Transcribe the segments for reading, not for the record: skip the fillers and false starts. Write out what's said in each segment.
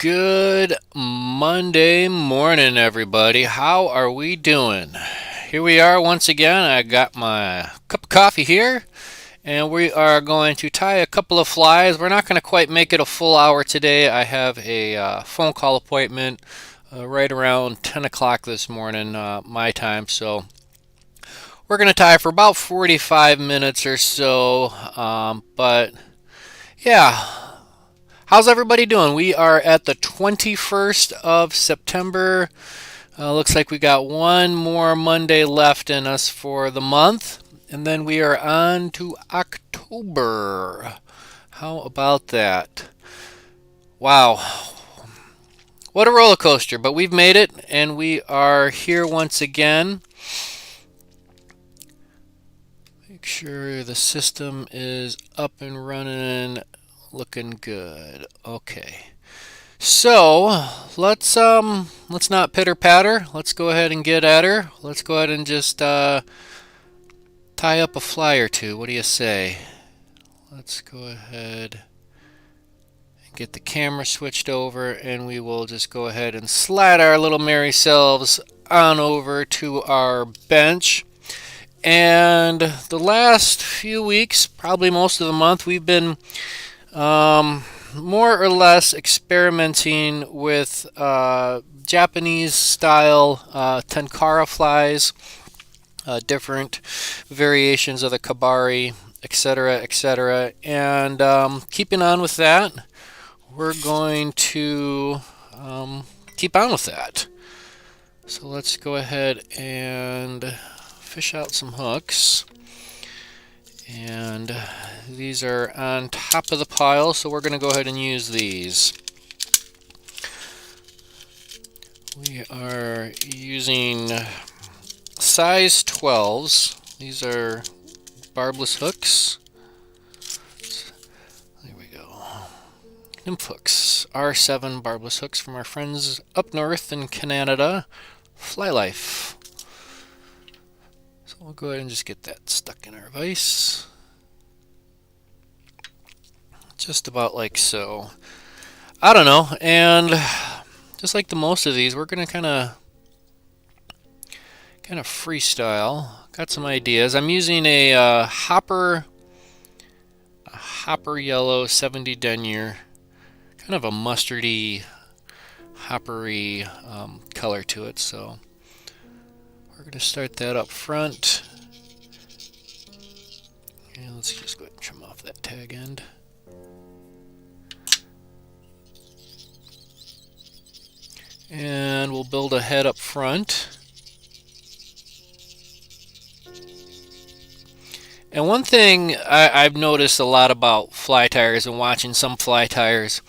Good Monday morning, everybody. How are we doing? Here we are once again. I got my cup of coffee here, and we are going to tie a couple of flies. We're not going to quite make it a full hour today. I have a phone call appointment right around 10 o'clock this morning, my time, so we're going to tie for about 45 minutes or so. But yeah, how's everybody doing? We are at the 21st of September. Looks like we got one more Monday left in us for the month, and then we are on to October. How about that? Wow, what a roller coaster, but we've made it, and we are here once again. Make sure the system is up and running, looking good. Okay. So let's not pitter patter. Let's go ahead and get at her. Let's go ahead and just tie up a fly or two. What do you say? Let's go ahead and get the camera switched over, and we will just go ahead and slide our little merry selves on over to our bench. And the last few weeks, probably most of the month, we've been more or less experimenting with Japanese style tenkara flies, different variations of the kabari, etc., etc. And keeping on with that, we're going to keep on with that. So let's go ahead and fish out some hooks. And these are on top of the pile, so we're going to go ahead and use these. We are using size 12s. These are barbless hooks. There we go. Nymph hooks. R7 barbless hooks from our friends up north in Canada. Fly Life. So we'll go ahead and just get that stuck in our vise. Just about like so. I don't know, and just like the most of these, we're gonna kind of freestyle. Got some ideas. I'm using a hopper yellow 70 denier, kind of a mustardy, hoppery color to it. So we're gonna start that up front, and let's just go ahead and trim off that tag end. And we'll build a head up front. And one thing I've noticed a lot about fly tyers and watching some fly tyers,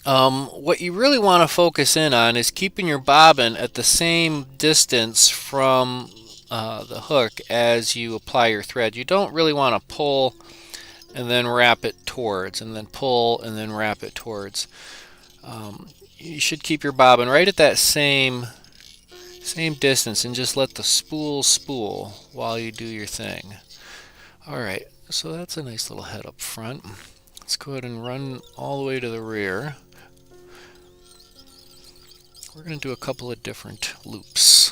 what you really want to focus in on is keeping your bobbin at the same distance from the hook as you apply your thread. You don't really want to pull and then wrap it towards, and then pull and then wrap it towards. You should keep your bobbin right at that same distance and just let the spool while you do your thing. Alright, so that's a nice little head up front. Let's go ahead and run all the way to the rear. We're going to do a couple of different loops.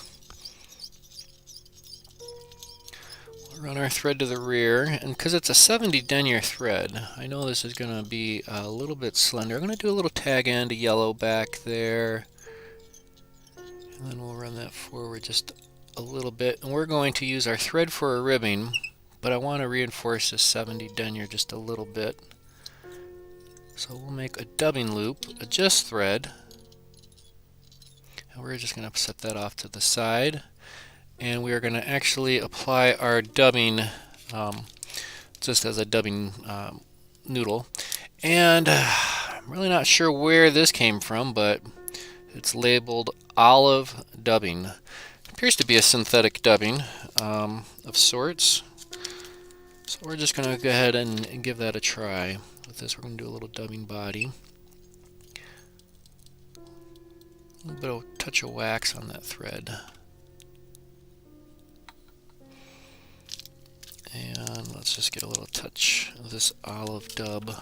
Run our thread to the rear, and because it's a 70 denier thread, I know this is going to be a little bit slender. I'm going to do a little tag end, a yellow back there, and then we'll run that forward just a little bit. And we're going to use our thread for a ribbing, but I want to reinforce this 70 denier just a little bit. So we'll make a dubbing loop, a just thread, and we're just going to set that off to the side. And we are going to actually apply our dubbing just as a dubbing noodle. And I'm really not sure where this came from, but it's labeled olive dubbing. It appears to be a synthetic dubbing of sorts. So we're just going to go ahead and give that a try. With this, we're going to do a little dubbing body. A little bit of touch of wax on that thread. And let's just get a little touch of this olive dub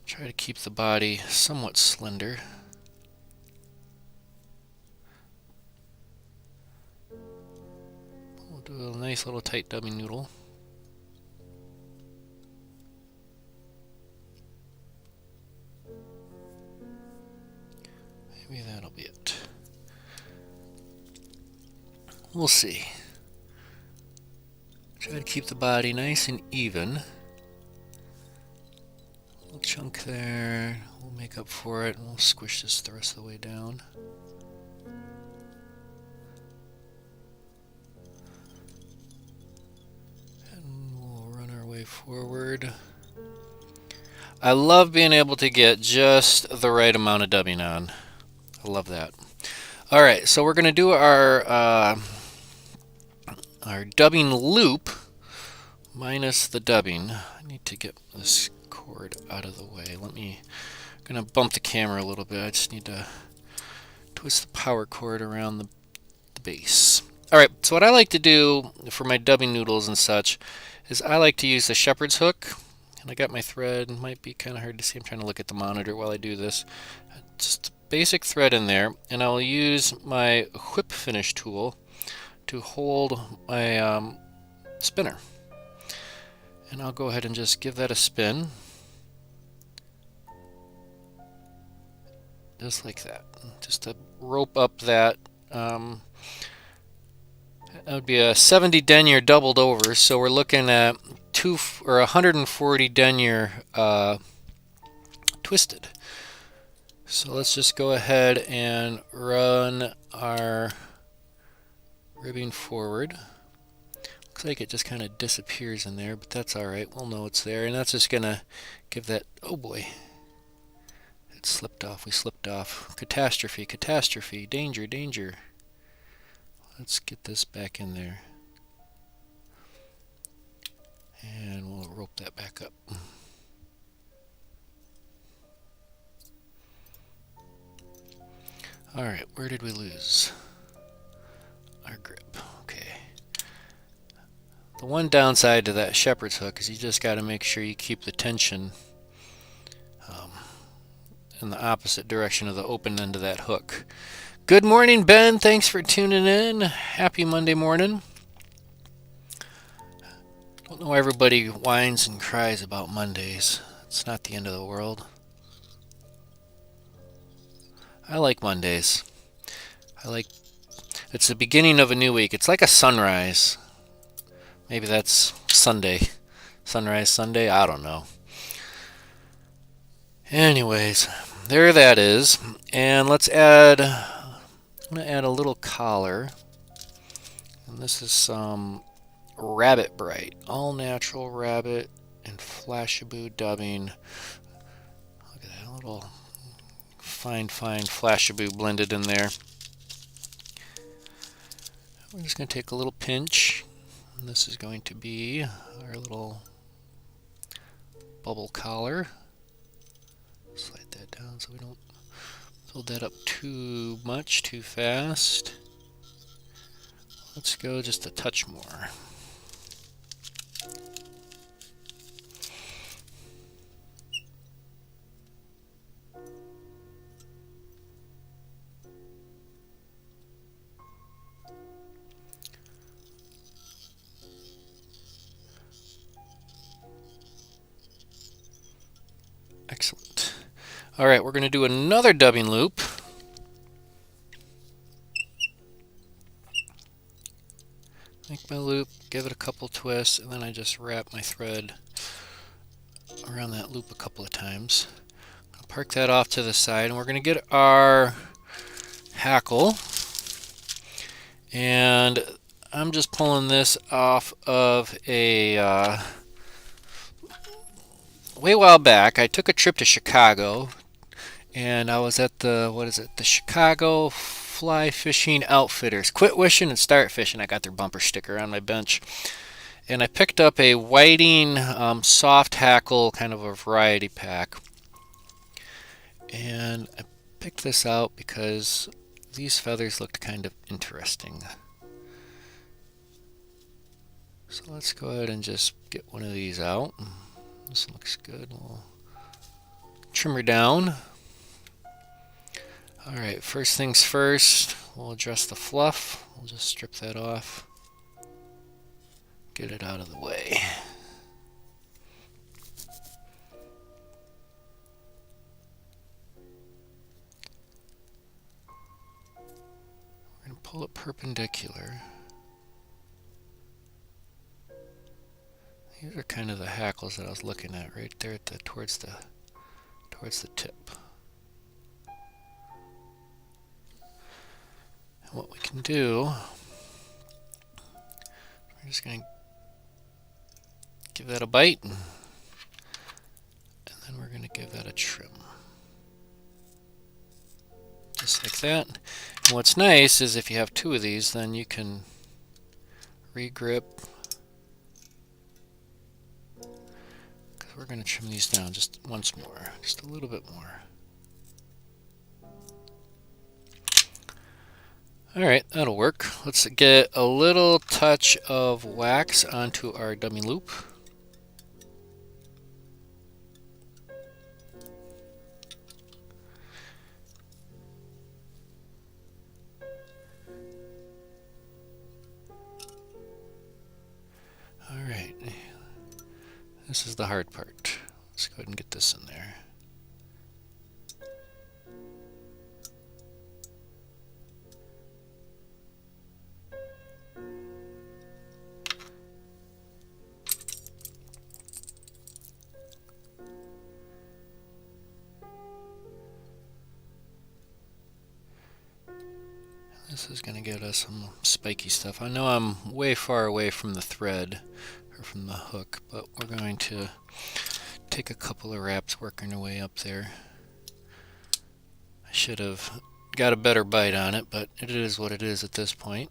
Try to keep the body somewhat slender. We'll do a nice little tight dubbing noodle. Maybe that'll be it. We'll see. Try to keep the body nice and even. A little chunk there. We'll make up for it and we'll squish this the rest of the way down. And we'll run our way forward. I love being able to get just the right amount of dubbing on. I love that. All right, so we're going to do our dubbing loop minus the dubbing. I need to get this cord out of the way. I'm going to bump the camera a little bit. I just need to twist the power cord around the base. All right, so what I like to do for my dubbing noodles and such is I like to use the shepherd's hook. And I got my thread. It might be kind of hard to see. I'm trying to look at the monitor while I do this. Just basic thread in there, and I'll use my whip finish tool to hold my spinner. And I'll go ahead and just give that a spin. Just like that. Just to rope up that. That would be a 70 denier doubled over, so we're looking at 140 denier twisted. So let's just go ahead and run our ribbing forward. Looks like it just kind of disappears in there, but that's alright. We'll know it's there. And that's just going to give that... Oh boy. It slipped off. We slipped off. Catastrophe, catastrophe. Danger, danger. Let's get this back in there. And we'll rope that back up. Alright, where did we lose our grip? Okay. The one downside to that shepherd's hook is you just got to make sure you keep the tension in the opposite direction of the open end of that hook. Good morning, Ben. Thanks for tuning in. Happy Monday morning. I don't know why everybody whines and cries about Mondays. It's not the end of the world. I like Mondays. It's the beginning of a new week. It's like a sunrise. Maybe that's Sunday. Sunrise Sunday? I don't know. Anyways, there that is. And let's add, I'm going to add a little collar. And this is some Rabbit Bright. All natural rabbit and Flashaboo dubbing. Look at that little fine Flashaboo blended in there. We're just going to take a little pinch. And this is going to be our little bubble collar. Slide that down so we don't build that up too much, too fast. Let's go just a touch more. Excellent. All right, we're going to do another dubbing loop. Make my loop, give it a couple twists, and then I just wrap my thread around that loop a couple of times. I'll park that off to the side, and we're going to get our hackle. And I'm just pulling this off of a... way while back, I took a trip to Chicago, and I was at the Chicago Fly Fishing Outfitters. Quit wishing and start fishing. I got their bumper sticker on my bench. And I picked up a whiting soft hackle, kind of a variety pack. And I picked this out because these feathers looked kind of interesting. So let's go ahead and just get one of these out. This looks good. We'll trimmer down. Alright, first things first, we'll address the fluff. We'll just strip that off. Get it out of the way. We're going to pull it perpendicular. These are kind of the hackles that I was looking at right there at towards the tip. And what we can do, we're just going to give that a bite, and then we're going to give that a trim. Just like that. And what's nice is if you have two of these, then you can re-grip. We're going to trim these down just once more, just a little bit more. Alright, that'll work. Let's get a little touch of wax onto our dummy loop. Alright. This is the hard part. Let's go ahead and get this in there. This is going to get us some spiky stuff. I know I'm way far away from the thread, or from the hook, but we're going to take a couple of wraps working our way up there. I should have got a better bite on it, but it is what it is at this point.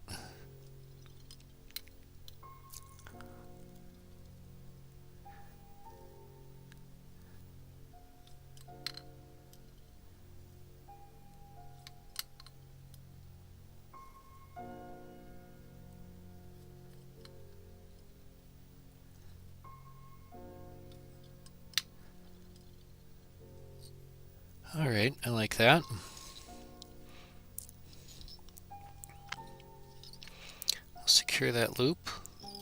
Alright, I like that. I'll secure that loop. And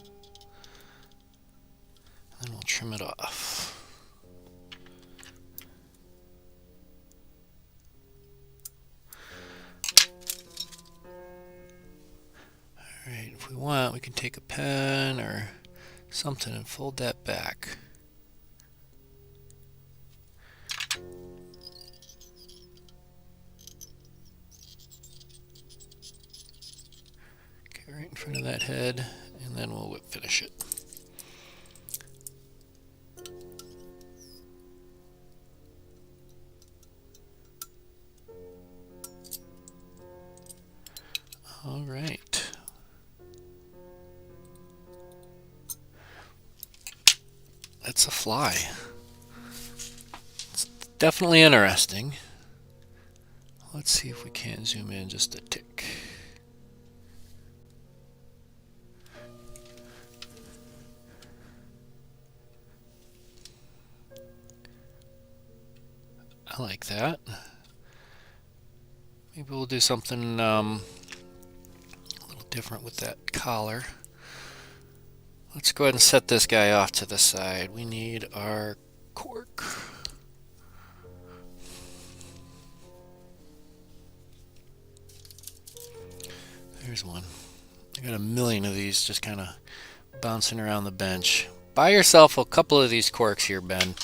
then we'll trim it off. Alright, if we want, we can take a pen or something and fold that back. Right in front of that head, and then we'll whip finish it. All right. That's a fly. It's definitely interesting. Let's see if we can zoom in just a tick. I like that. Maybe we'll do something a little different with that collar. Let's go ahead and set this guy off to the side. We need our cork. There's one. I got a million of these just kind of bouncing around the bench. Buy yourself a couple of these corks here, Ben.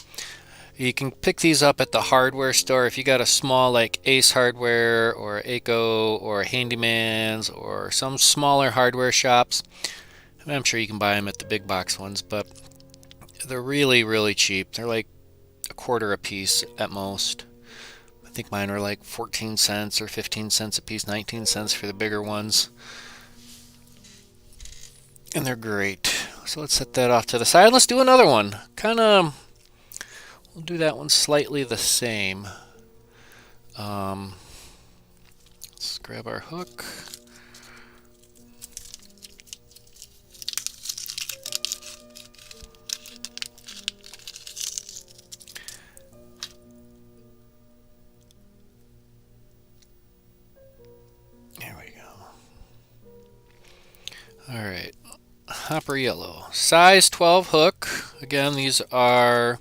You can pick these up at the hardware store. If you got a small like Ace Hardware or Aco or Handyman's or some smaller hardware shops, I'm sure you can buy them at the big box ones, but they're really, really cheap. They're like $0.25 a piece at most. I think mine were like 14 cents or 15 cents a piece, 19 cents for the bigger ones. And they're great. So let's set that off to the side. Let's do another one. We'll do that one slightly the same. Let's grab our hook. copper yellow. Size 12 hook. Again, these are...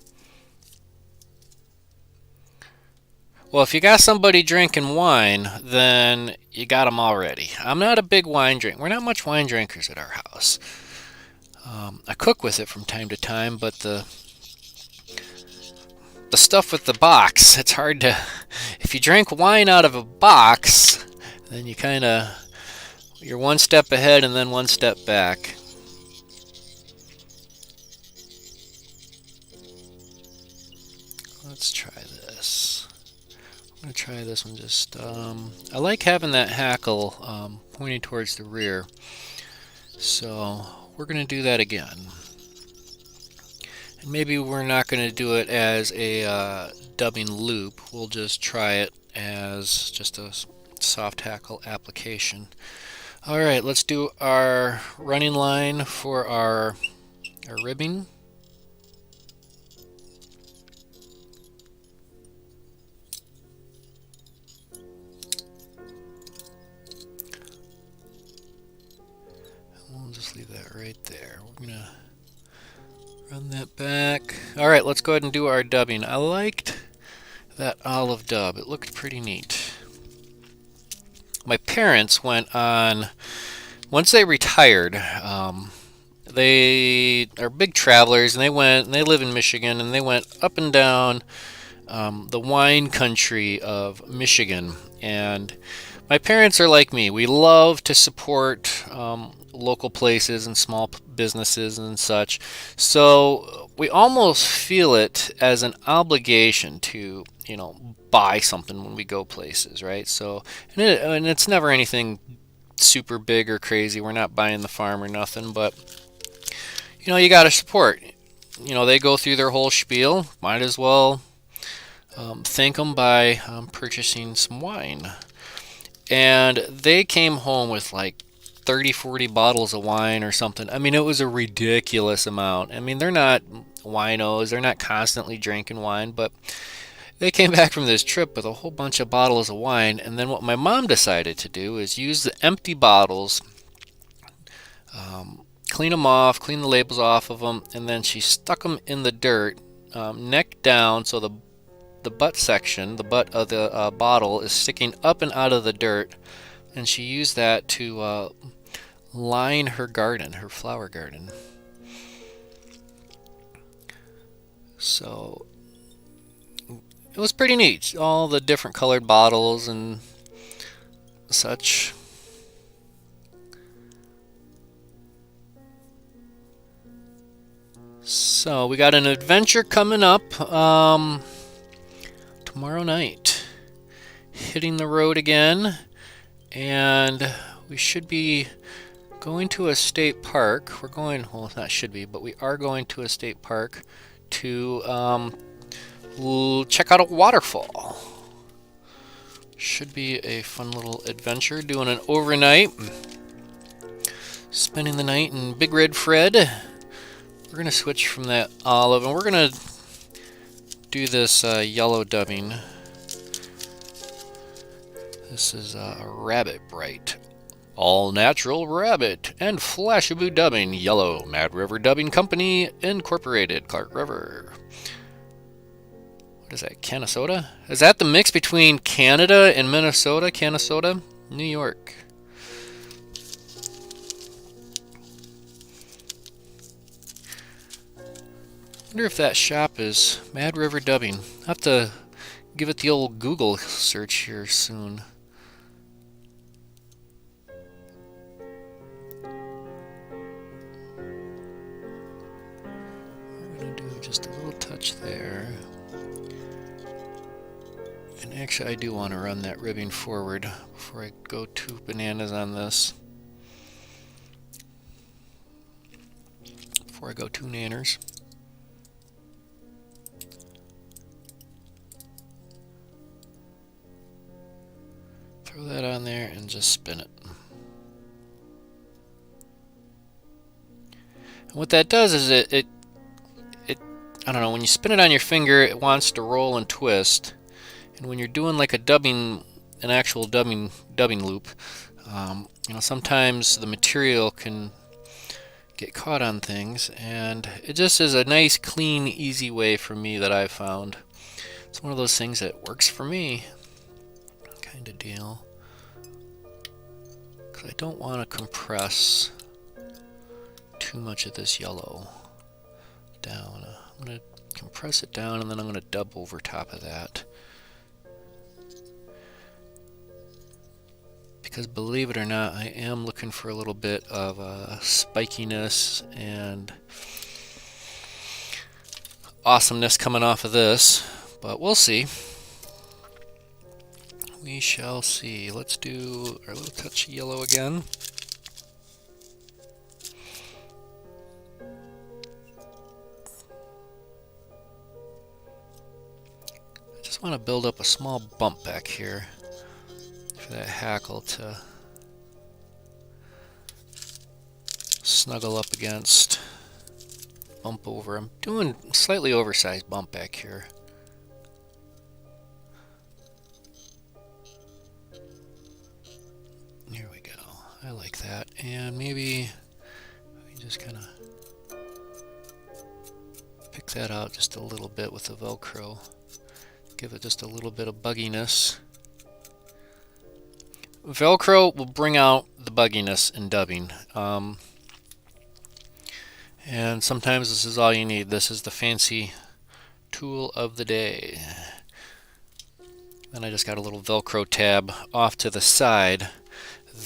Well, if you got somebody drinking wine, then you got them already. I'm not a big wine drinker. We're not much wine drinkers at our house. I cook with it from time to time, but the stuff with the box, it's hard to... If you drink wine out of a box, then you kind of... You're one step ahead and then one step back. Let's try this. I'm going to try this one just... I like having that hackle pointing towards the rear. So we're going to do that again. And maybe we're not going to do it as a dubbing loop. We'll just try it as just a soft hackle application. Alright, let's do our running line for our ribbing. We'll just leave that right there. We're going to run that back. Alright, let's go ahead and do our dubbing. I liked that olive dub. It looked pretty neat. My parents went on, once they retired, they are big travelers, and they live in Michigan, and they went up and down the wine country of Michigan. And my parents are like me. We love to support local places and small businesses and such. So we almost feel it as an obligation to, buy something when we go places, right? So, and it's never anything super big or crazy. We're not buying the farm or nothing, but you got to support. They go through their whole spiel. Might as well thank them by purchasing some wine. And they came home with like 30, 40 bottles of wine or something. I mean, it was a ridiculous amount. I mean, they're not winos. They're not constantly drinking wine, but they came back from this trip with a whole bunch of bottles of wine. And then what my mom decided to do is use the empty bottles, clean them off, clean the labels off of them, and then she stuck them in the dirt, neck down, so the butt section, the butt of the bottle is sticking up and out of the dirt, and she used that to line her garden, her flower garden. So it was pretty neat, all the different colored bottles and such. So we got an adventure coming up tomorrow night. Hitting the road again, and we should be going to a state park. We're going, well, not should be, but we are going to a state park to check out a waterfall. Should be a fun little adventure. Doing an overnight, spending the night in Big Red Fred. We're going to switch from that olive, and we're going to do this yellow dubbing. This is a Rabbit Bright. All natural rabbit and Flashaboo dubbing. Yellow. Mad River Dubbing Company Incorporated. Clark River. What is that? Canasota? Is that the mix between Canada and Minnesota? Canasota? New York. I wonder if that shop is Mad River Dubbing. I'll have to give it the old Google search here soon. We're going to do just a little touch there. And actually I do want to run that ribbing forward before I go too bananas on this. Before I go too nanners. Throw that on there and just spin it. And what that does is it I don't know, when you spin it on your finger, it wants to roll and twist. And when you're doing like an actual dubbing loop, sometimes the material can get caught on things, and it just is a nice, clean, easy way for me that I've found. It's one of those things that works for me kind of deal, because I don't want to compress too much of this yellow down. I'm going to compress it down, and then I'm going to dub over top of that. Because believe it or not, I am looking for a little bit of spikiness and awesomeness coming off of this, but we'll see. We shall see. Let's do our little touch of yellow again. I just want to build up a small bump back here for that hackle to snuggle up against, bump over. I'm doing a slightly oversized bump back here. Here we go. I like that. And maybe we just kind of pick that out just a little bit with the Velcro. Give it just a little bit of bugginess. Velcro will bring out the bugginess in dubbing. And sometimes this is all you need. This is the fancy tool of the day. Then I just got a little Velcro tab off to the side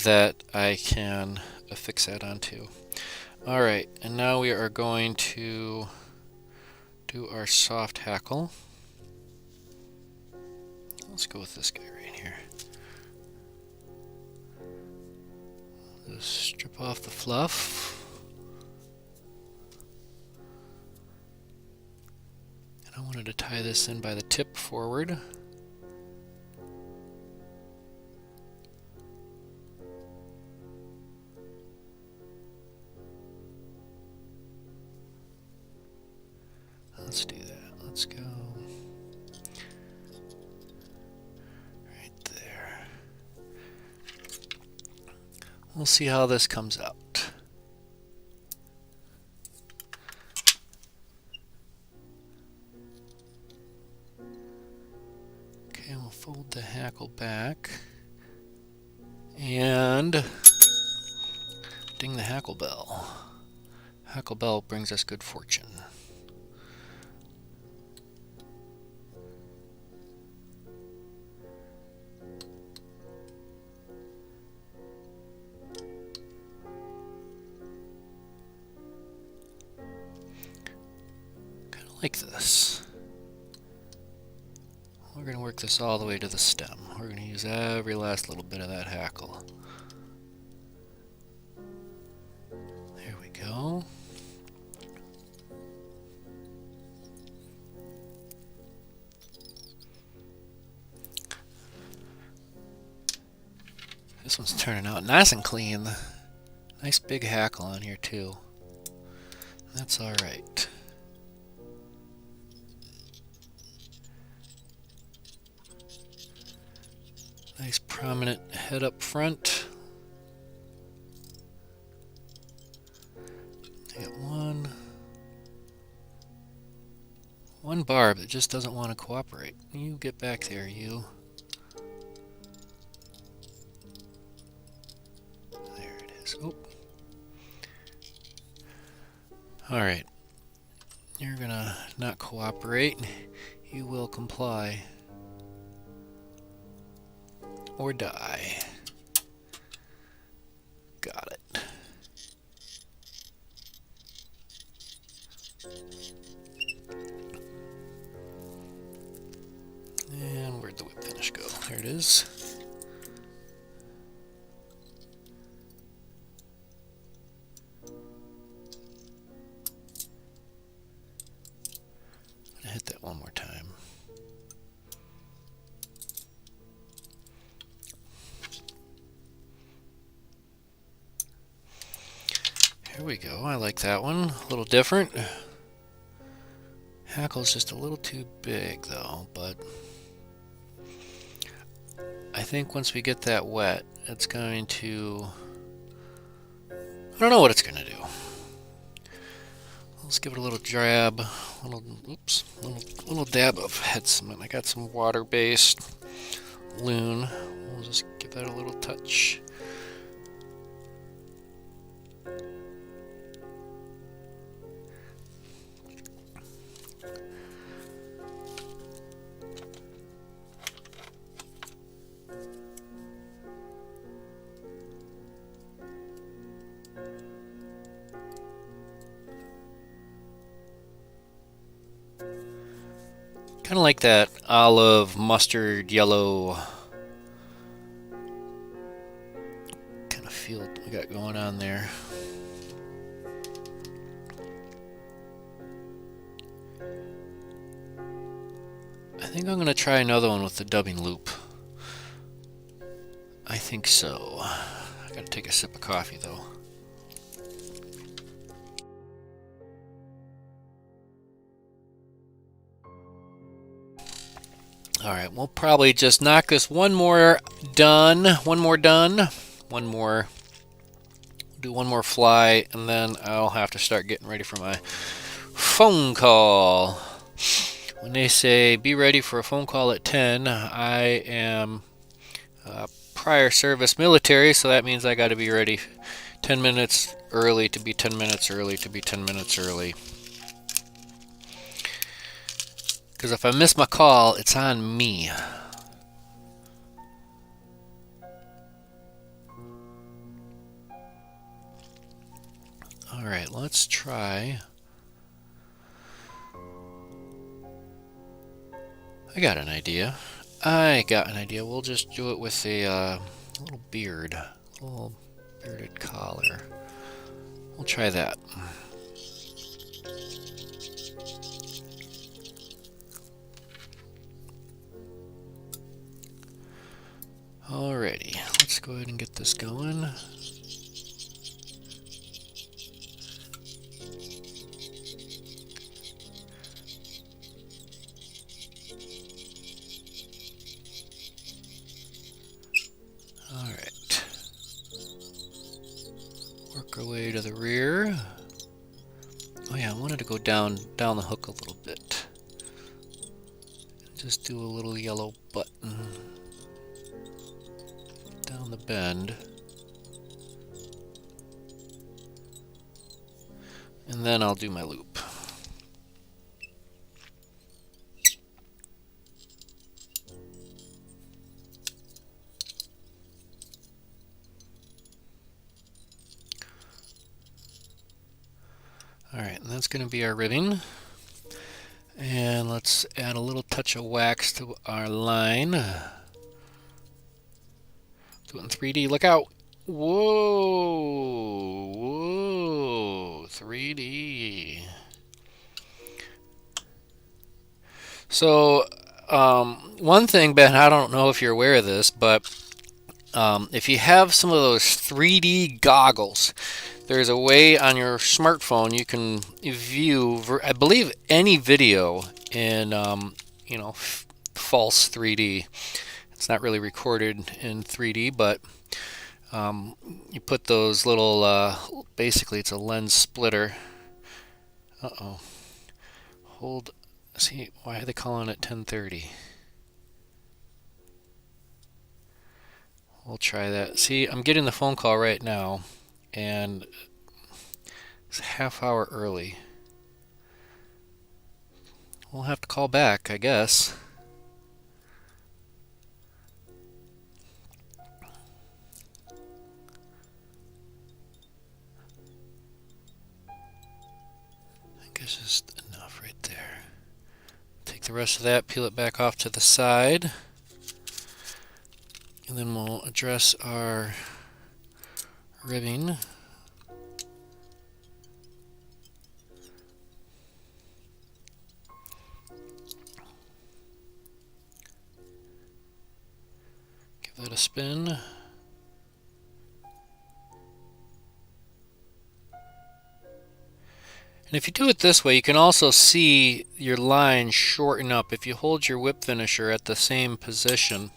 that I can affix that onto. Alright, and now we are going to do our soft hackle. Let's go with this guy right here. Just strip off the fluff. And I wanted to tie this in by the tip forward. Let's do that. Let's go right there. We'll see how this comes out. Okay, we'll fold the hackle back and ding the hackle bell. Hackle bell brings us good fortune. Like this. We're going to work this all the way to the stem. We're going to use every last little bit of that hackle. There we go. This one's turning out nice and clean. Nice big hackle on here too. That's alright. Nice prominent head up front. I got one barb that just doesn't want to cooperate. You get back there, you. There it is. Oh. Alright. You're gonna not cooperate. You will comply. Or die. Got it. And where'd the whip finish go? There it is. I'm gonna hit that one more time. Here we go. I like that one. A little different. Hackle's just a little too big though, but I think once we get that wet, it's going to... I don't know what it's going to do. Let's give it a little drab, little dab of head cement. I got some water-based loon. We'll just give that a little touch. Kind of like that olive mustard yellow kind of feel we got going on there. I think I'm going to try another one with the dubbing loop. I think so. I got to take a sip of coffee though. Alright, we'll probably just knock this one more done. Do one more fly, and then I'll have to start getting ready for my phone call. When they say be ready for a phone call at 10, I am prior service military, so that means I got to be ready 10 minutes early to be 10 minutes early to be 10 minutes early. Because if I miss my call, it's on me. Alright, let's try. I got an idea. We'll just do it with a little beard. A little bearded collar. We'll try that. Alrighty, let's go ahead and get this going. Alright. Work our way to the rear. Oh yeah, I wanted to go down the hook a little bit. Just do a little yellow button down the bend. And then I'll do my loop. Alright, and that's going to be our ribbing. And let's add a little touch of wax to our line. Do it in 3D. Look out! Whoa! Whoa! 3D. So, one thing, Ben, I don't know if you're aware of this, but if you have some of those 3D goggles, there's a way on your smartphone you can view, I believe, any video in, false 3D. It's not really recorded in 3D, but you put those little, basically it's a lens splitter. Uh-oh. Hold, see, why are they calling it 1030? We'll try that. See, I'm getting the phone call right now, and it's a half hour early. We'll have to call back, I guess. I guess just enough right there. Take the rest of that, peel it back off to the side, and then we'll address our ribbing. Give that a spin. And if you do it this way, you can also see your line shorten up. If you hold your whip finisher at the same position,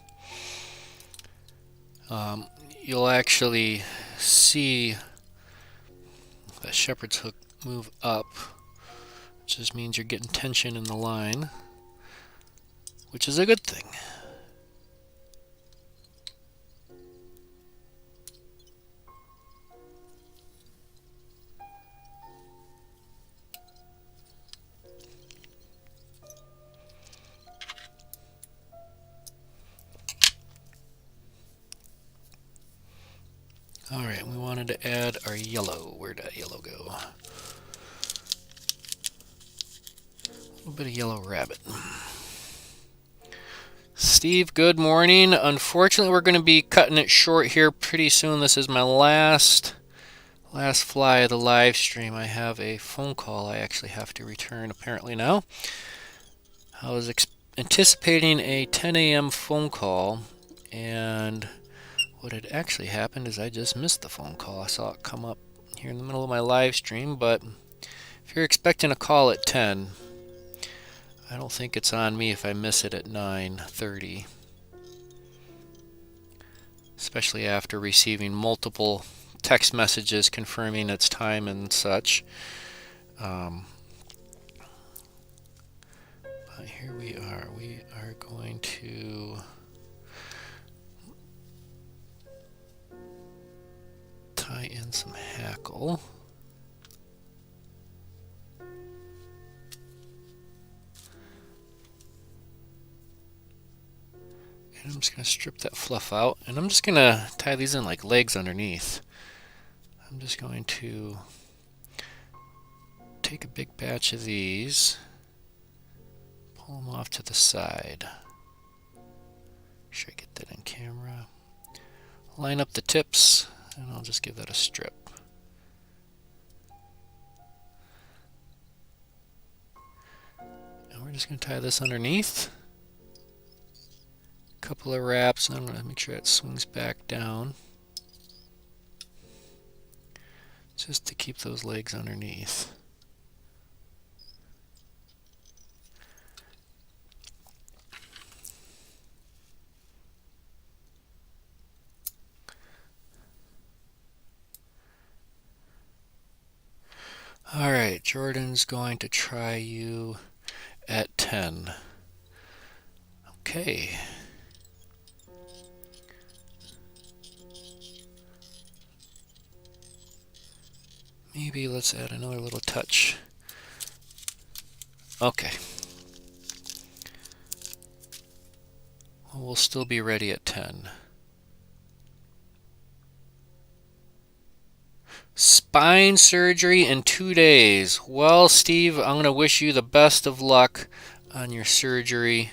you'll actually see that shepherd's hook move up which just means you're getting tension in the line, which is a good thing. Alright, we wanted to add our yellow. Where'd that yellow go? A little bit of yellow rabbit. Steve, good morning. Unfortunately, we're going to be cutting it short here pretty soon. This is my last fly of the live stream. I have a phone call I actually have to return apparently now. I was anticipating a 10 a.m. phone call, and what had actually happened is I just missed the phone call. I saw it come up here in the middle of my live stream, but if you're expecting a call at 10, I don't think it's on me if I miss it at 9:30. Especially after receiving multiple text messages confirming its time and such. But here we are. We are going to tie in some hackle. And I'm just going to strip that fluff out, and I'm just going to tie these in like legs underneath. I'm just going to take a big batch of these, pull them off to the side. Make sure I get that in camera. Line up the tips, and I'll just give that a strip. And we're just going to tie this underneath. Couple of wraps, and I'm going to make sure it swings back down just to keep those legs underneath. Alright, Jordan's going to try you at 10. Okay. Maybe let's add another little touch. Okay. Well, we'll still be ready at 10. Spine surgery in 2 days. Well, Steve, I'm going to wish you the best of luck on your surgery.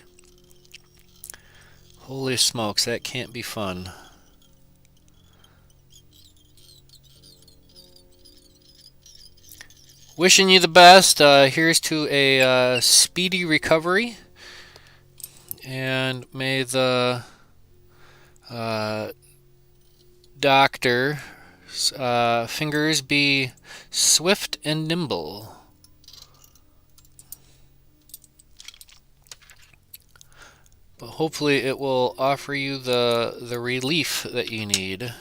Holy smokes, that can't be fun. Wishing you the best. Here's to a speedy recovery. And may the doctor's fingers be swift and nimble. But hopefully it will offer you the relief that you need.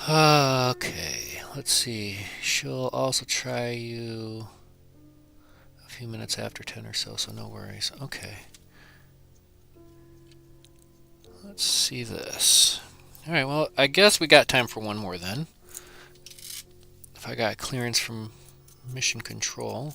Okay, let's see. She'll also try you a few minutes after 10 or so, so no worries. Okay. Let's see this. Alright, well, I guess we got time for one more then. If I got clearance from Mission Control.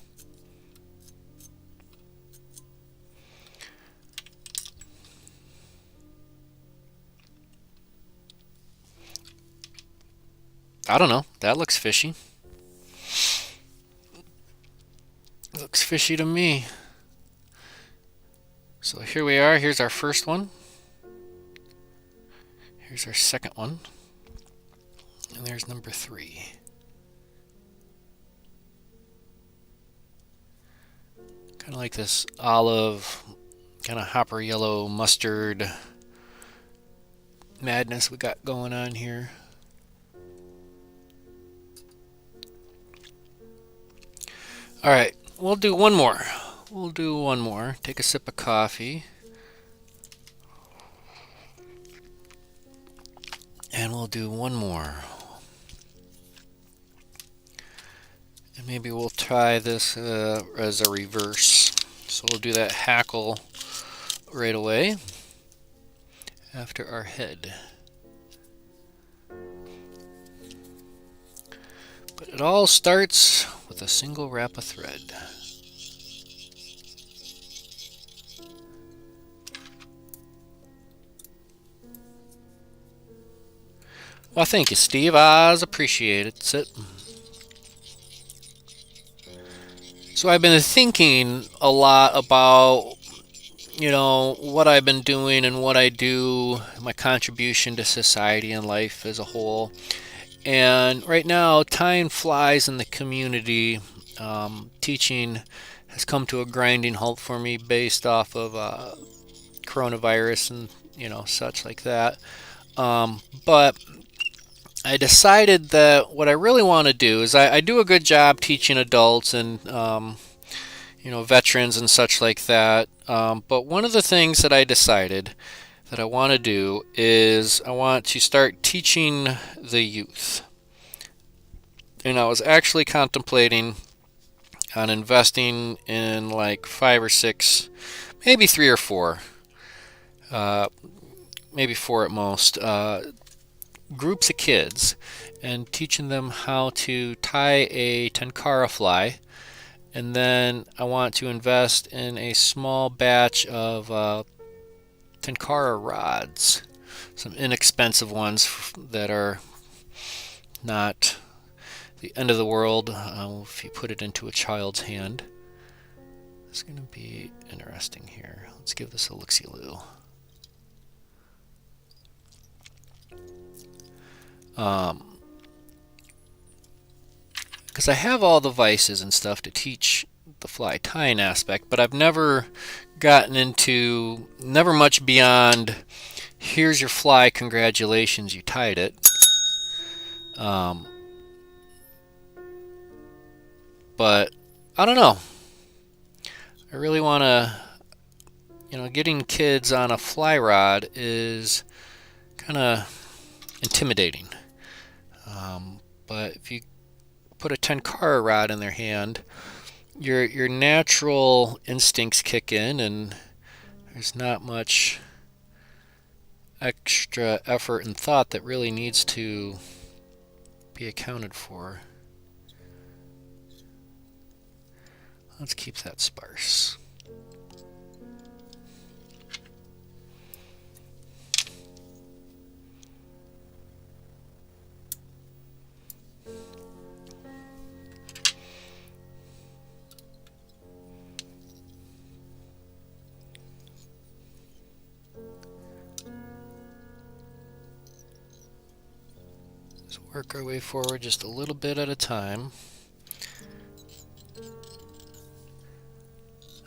I don't know. That looks fishy. Looks fishy to me. So here we are. Here's our first one. Here's our second one. And there's number 3. Kind of like this olive, kind of hopper yellow mustard madness we got going on here. Alright, we'll do one more. We'll do one more. Take a sip of coffee. And we'll do one more. And maybe we'll try this as a reverse. So we'll do that hackle right away after our head. But it all starts with a single wrap of thread. Well, thank you, Steve. I appreciate it. Sit. So I've been thinking a lot about, what I've been doing and what I do, my contribution to society and life as a whole. And right now, tying flies in the community, teaching has come to a grinding halt for me based off of coronavirus and such like that. But I decided that what I really want to do is I do a good job teaching adults and veterans and such like that. But one of the things that I decided that I want to do is I want to start teaching the youth. And I was actually contemplating on investing in like 5 or 6, maybe 3 or 4, maybe 4 at most, groups of kids and teaching them how to tie a tenkara fly. And then I want to invest in a small batch of tenkara rods, some inexpensive ones that are not the end of the world if you put it into a child's hand. It's going to be interesting here. Let's give this a look-see-loo. Because I have all the vices and stuff to teach the fly tying aspect, but I've never gotten into, never much beyond, here's your fly, congratulations, you tied it. But I don't know. I really want to, getting kids on a fly rod is kind of intimidating. But if you put a tenkara rod in their hand, your natural instincts kick in, and there's not much extra effort and thought that really needs to be accounted for. Let's keep that sparse. Let's work our way forward just a little bit at a time.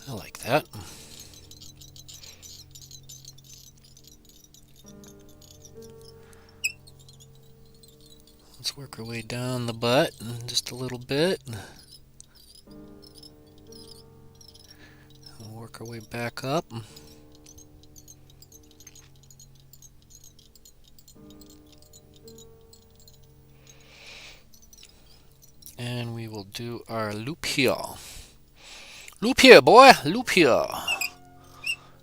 I like that. Let's work our way down the butt just a little bit. We'll work our way back up. And we will do our loop here. Loop here, boy. Loop here.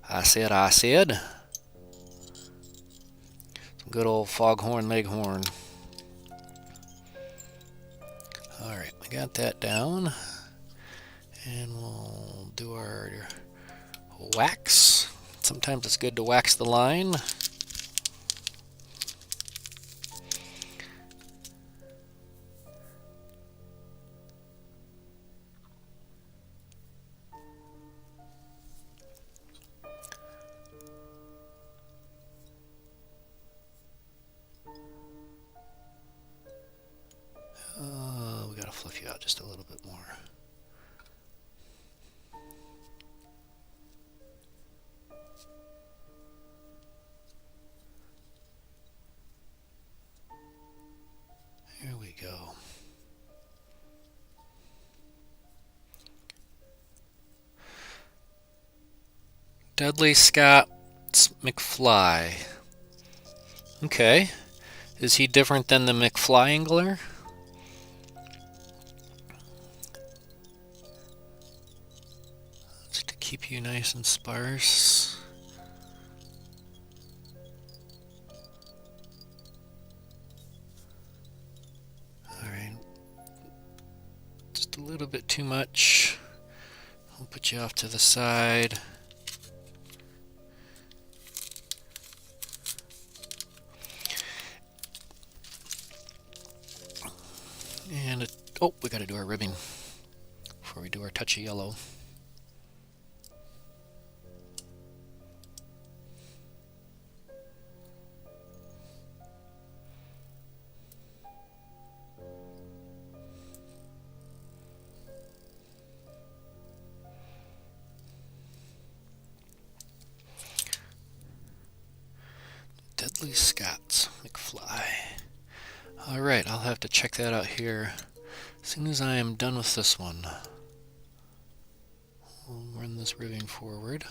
I said. Some good old foghorn leghorn. Alright, we got that down. And we'll do our wax. Sometimes it's good to wax the line. We gotta fluff you out just a little bit more. Here we go. Dudley Scott McFly. Okay. Is he different than the McFly angler? keep you nice and sparse. Alright, just a little bit too much. I'll put you off to the side. And oh, we got to do our ribbing before we do our touch of yellow. Deadly Scots McFly. Alright, I'll have to check that out here as soon as I am done with this one. We'll run this ribbing forward.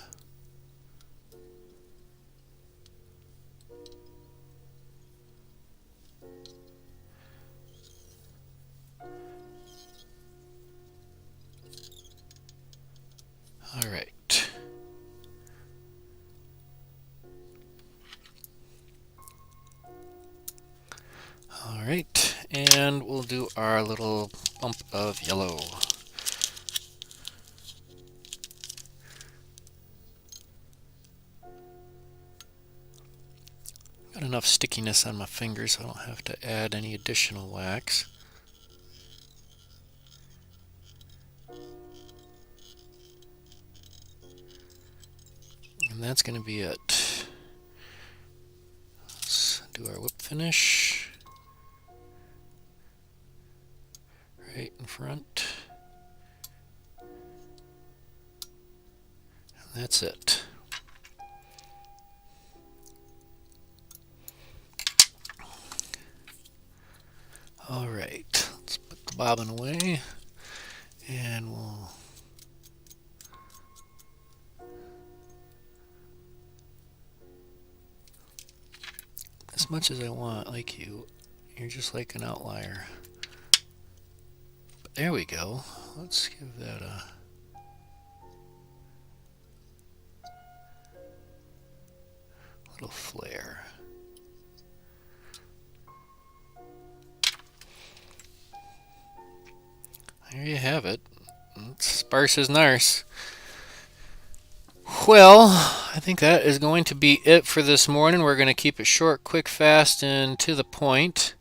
Alright. Alright, and we'll do our little bump of yellow. Got enough stickiness on my fingers so I don't have to add any additional wax. And that's going to be it. Let's do our whip finish. Right in front. And that's it. Alright, let's put the bobbin away and we'll as much as I want, like you're just like an outlier. But there we go. Let's give that a little flare. There you have it. It's sparse as nice. Well, I think that is going to be it for this morning. We're going to keep it short, quick, fast, and to the point.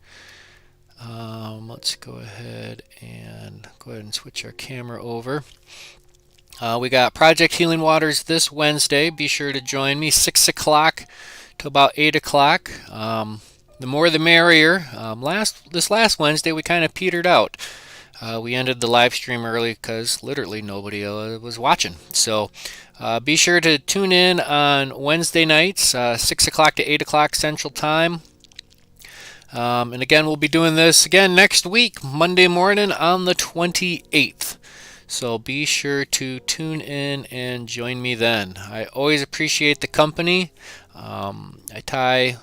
Let's go ahead and switch our camera over. We got Project Healing Waters this Wednesday. Be sure to join me 6 o'clock to about 8 o'clock. The more the merrier. This last Wednesday we kind of petered out. We ended the live stream early because literally nobody was watching. So be sure to tune in on Wednesday nights, 6 o'clock to 8 o'clock Central Time. And again, we'll be doing this again next week, Monday morning on the 28th. So be sure to tune in and join me then. I always appreciate the company. I tie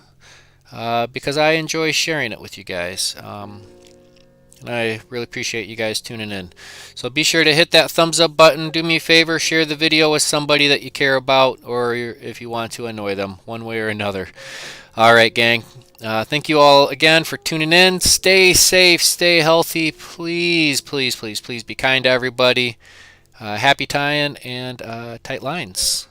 because I enjoy sharing it with you guys. And I really appreciate you guys tuning in. So be sure to hit that thumbs up button. Do me a favor, share the video with somebody that you care about, or if you want to annoy them one way or another. All right, gang. Thank you all again for tuning in. Stay safe, stay healthy. Please, please, please, please be kind to everybody. Happy tying and tight lines.